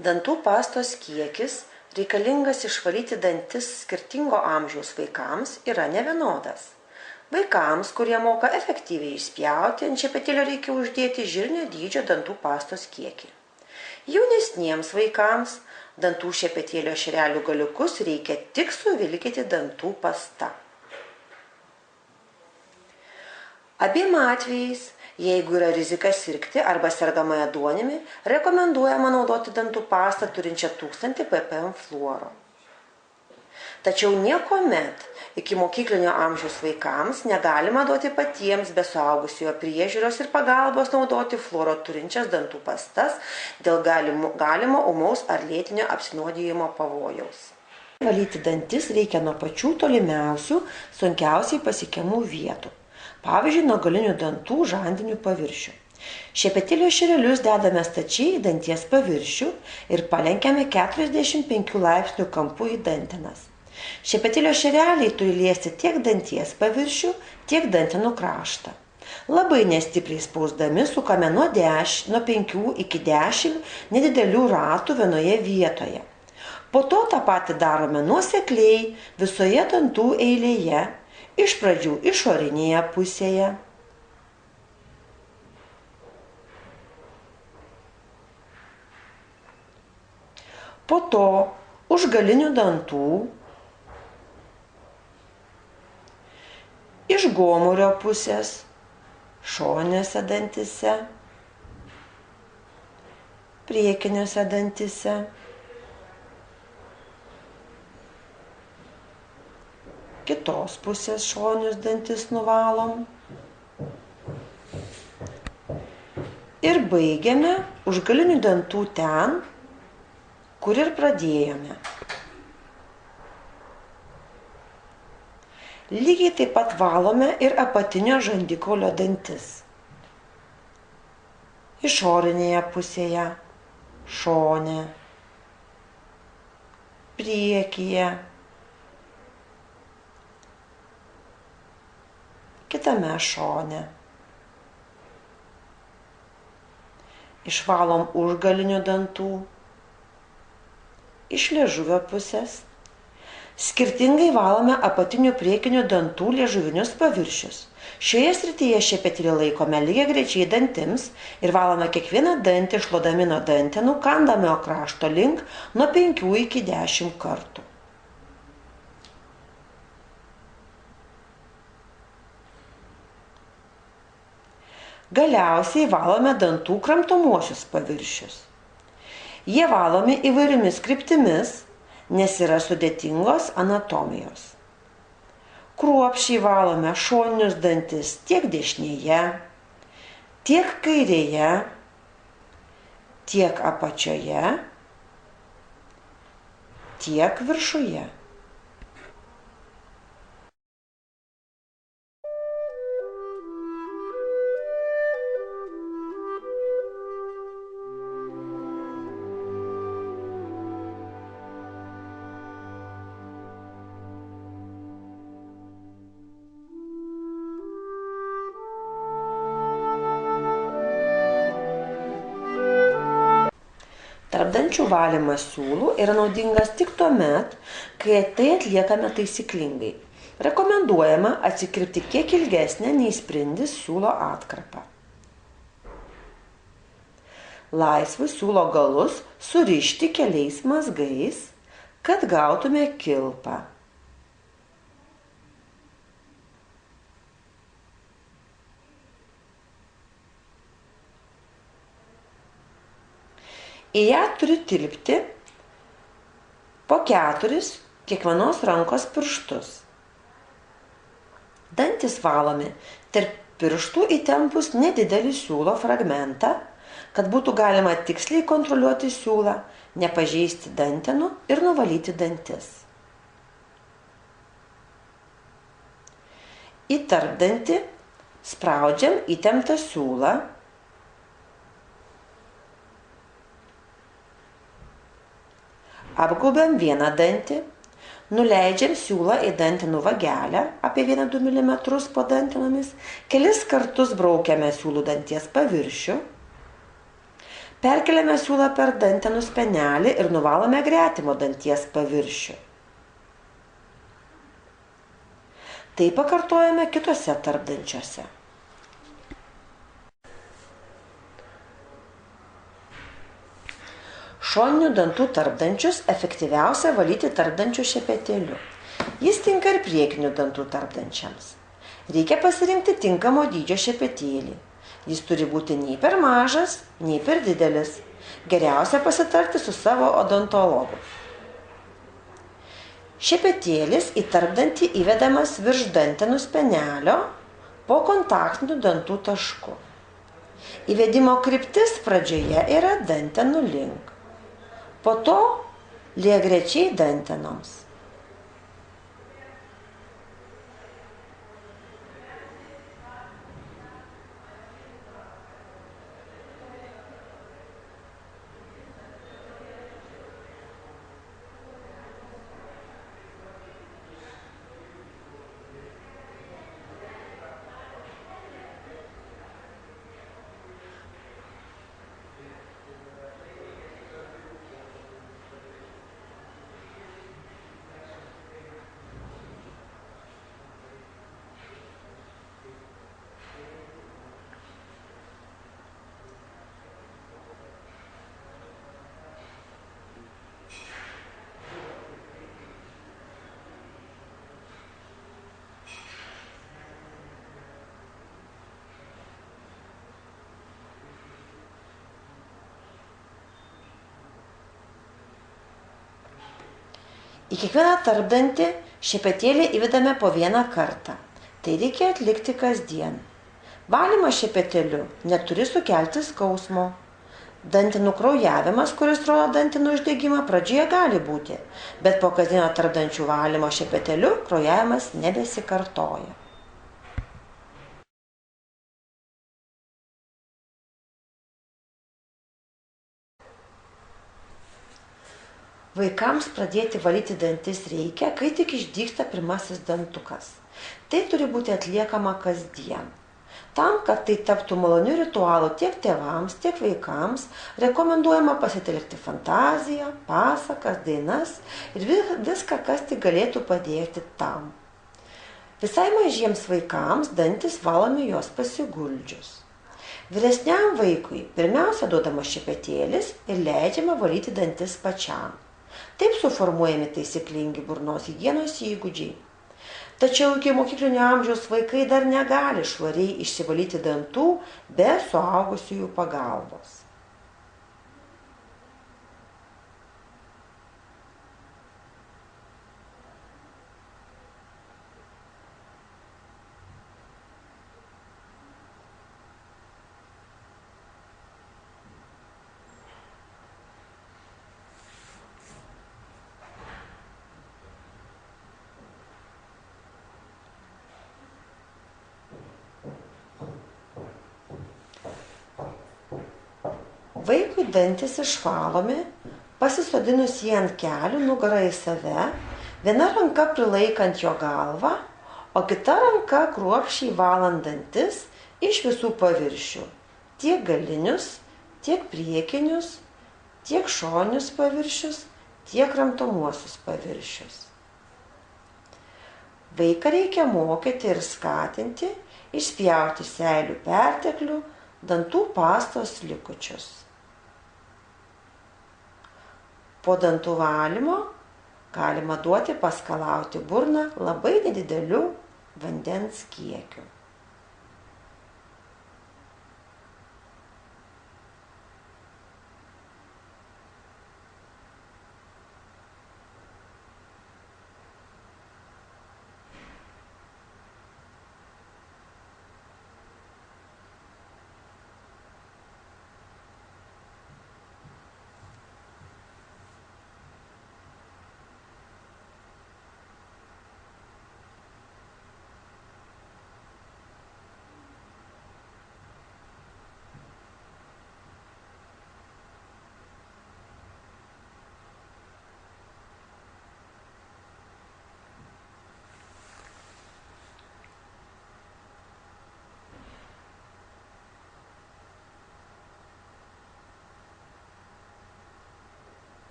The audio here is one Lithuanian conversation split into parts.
Dantų pastos kiekis reikalingas išvalyti dantis skirtingo amžiaus vaikams yra nevienodas. Vaikams, kurie moka efektyviai išspjauti, ant šepetėlio reikia uždėti žirnio dydžio dantų pastos kiekį. Jaunesniems vaikams dantų šepetėlio šerelių galiukus reikia tik suvilkyti dantų pasta. Abiem atvejais, jeigu yra rizika sirgti arba sergama ėduonimi, rekomenduojama naudoti dantų pastą turinčią 1000 ppm fluoro. Tačiau niekuomet ikimokyklinio amžiaus vaikams negalima duoti patiems be suaugusiojo priežiūros ir pagalbos naudoti fluoro turinčias dantų pastas dėl galimo ūmaus ar lėtinio apsinuodijimo pavojaus. Valyti dantis reikia nuo pačių tolimiausių, sunkiausiai pasiekiamų vietų. Pavyzdžiui, nuo galinių dantų žandinių paviršių. Šepetėlio šerelius dedame stačiai į danties paviršių ir palenkiame 45 laipsnių kampu į dantenas. Šepetėlio šereliai turi liesti tiek danties paviršių, tiek dantenų kraštą. Labai nestipriai spausdami sukame nuo 5 iki 10 nedidelių ratų vienoje vietoje. Po to tą patį darome nuosekliai visoje dantų eilėje, iš pradžių išorinėje pusėje, po to už galinių dantų, iš gomurio pusės, šoninėse dantise, priekiniuose dantise, kitos pusės šoninius dantis nuvalom ir baigiame už galinių dantų ten, kur ir pradėjome. Lygiai taip pat valome ir apatinio žandikaulio dantis. Išorinėje pusėje, šone, priekyje, kitame šone. Išvalom už galinių dantų, iš liežuvio pusės. Skirtingai valome apatinių priekinių dantų liežuvinius paviršius. Šioje srityje šepetėlį laikome lygiagrečiai dantims ir valome kiekvieną dantį šluodami nuo dantenų kandamio krašto link nuo 5 iki 10 kartų. Galiausiai valome dantų kramtomuosius paviršius. Jie valomi įvairiomis kryptimis, nes yra sudėtingos anatomijos. Kruopščiai valome šoninius dantis tiek dešinėje, tiek kairėje, tiek apačioje, tiek viršuje. Tarpdančių valymas siūlų yra naudingas tik tuomet, kai tai atliekame taisyklingai. Rekomenduojama atsikirpti kiek ilgesnę nei sprindis siūlo atkarpą. Laisvus siūlo galus surišti keliais mazgais, kad gautume kilpą. Į ją turi tilpti po 4 kiekvienos rankos pirštus. Dantis valomi tarp pirštų įtempus nedidelį siūlo fragmentą, kad būtų galima tiksliai kontroliuoti siūlą, nepažeisti dantenų ir nuvalyti dantis. Į tarpdantį spraudžiam įtemptą siūlą, apgaubiam vieną dantį, nuleidžiam siūlą į dantenų vagelę apie 1–2 mm po dantenomis, kelis kartus braukiame siūlų danties paviršių, Perkeliame siūlą per dantenų spenelį ir nuvalome gretimo danties paviršių. Tai pakartojame kitose tarpdančiuose. Šoninių dantų tarpdančius efektyviausia valyti tarpdančių šepetėliu. Jis tinka ir priekinių dantų tarpdančiams. Reikia pasirinkti tinkamo dydžio šepetėlį. Jis turi būti nei per mažas, nei per didelis. Geriausia pasitarti su savo odontologu. Šepetėlis į tarpdantį įvedamas virš dantenų spenelio po kontaktinių dantų tašku. Įvedimo kryptis pradžioje yra dantenų link. Po to lygiagrečiai dantenoms. Į kiekvieną tarpdantį šepetėlį įvedame po vieną kartą. Tai reikia atlikti kasdien. Valymas šepetėliu neturi sukelti skausmo. Dantenų kraujavimas, kuris rodo dantenų uždegimą, pradžioje gali būti, bet po kasdienio tarpdančių valymo šepetėliu kraujavimas nebesikartoja. Vaikams pradėti valyti dantis reikia, kai tik išdygsta pirmasis dantukas. Tai turi būti atliekama kasdien. Tam, kad tai taptų maloniu ritualu tiek tėvams, tiek vaikams, rekomenduojama pasitelkti fantaziją, pasakas, dainas ir viską, kas tik galėtų padėti tam. Visai mažiems vaikams dantis valomi juos pasiguldžius. Vyresniam vaikui pirmiausia duodamas šepetėlis ir leidžiama valyti dantis pačiam. Taip suformuojami taisyklingi burnos higienos įgūdžiai. Tačiau iki mokyklinio amžiaus vaikai dar negali švariai išsivalyti dantų be suaugusiųjų pagalbos. Vaikui dantis išvalomi, pasisodinus jį ant kelių, nugarą į save, viena ranka prilaikant jo galvą, o kita ranka kruopščiai valant dantis iš visų paviršių, tiek galinius, tiek priekinius, tiek šoninius paviršius, tiek kramtomuosius paviršius. Vaiką reikia mokyti ir skatinti, išspjauti seilių perteklių, dantų pastos likučius. Po dantų valymo galima duoti paskalauti burną labai nedideliu vandens kiekiu.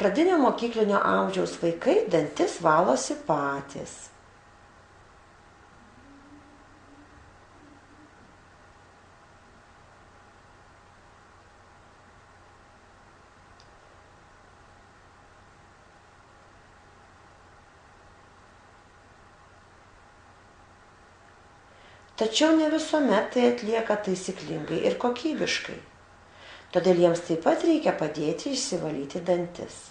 Pradinio mokyklinio amžiaus vaikai dantis valosi patys. Tačiau ne visuomet tai atlieka taisyklingai ir kokybiškai. Todėl jiems taip pat reikia padėti išsivalyti dantis.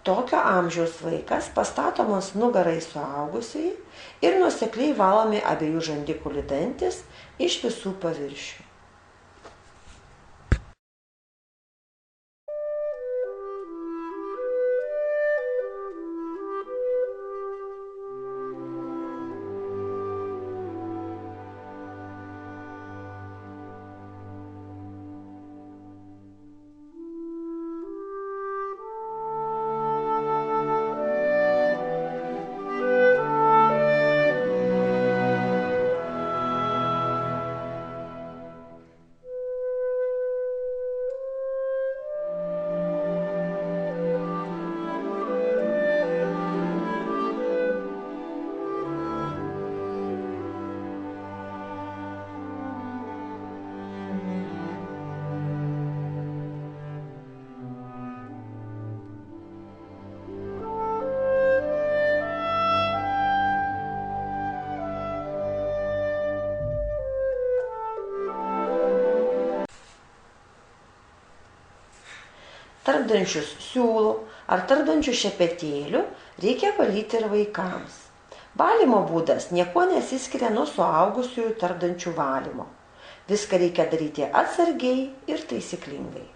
Tokio amžiaus vaikas pastatomas nugarai suaugusiai ir nuosekliai valomi abiejų žandikaulių dantys iš visų paviršių. Tarpdančius siūlų ar tarpdančių šepetėlių reikia valyti ir vaikams. Valymo būdas niekuo nesiskiria nuo suaugusiųjų tarpdančių valymo. Viską reikia daryti atsargiai ir taisyklingai.